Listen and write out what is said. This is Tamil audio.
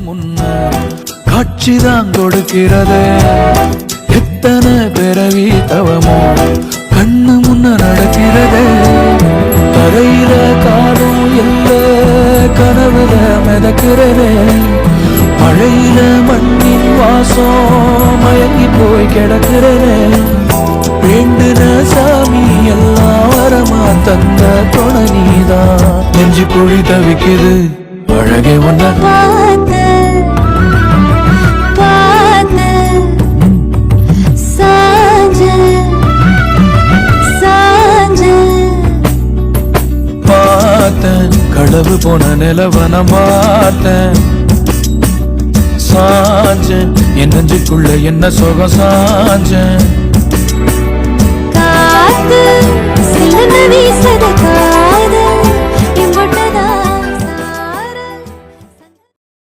முன்ன காட்சிதான் கொடுக்கிறது எத்தனை பிறவி தவமோ கண்ணு முன்ன நடக்கிறது தரையில காலும் இல்ல கனவுல மிதக்கிறதே மழையில மண்ணின் வாசம் மயங்கி போய் கிடக்கிறதே வேண்டுன சாமி எல்லாம் வரமா தந்த துணை நீதான் நெஞ்சு குழி தவிக்குது அழகே ஒன்ன பார்த்தேன் களவு போன நிலவன பார்த்தேன் சாஞ்சேன் என் நெஞ்சுக்குள்ள என்ன சுகம் சாஞ்சேன் காத்து சிலன வீசத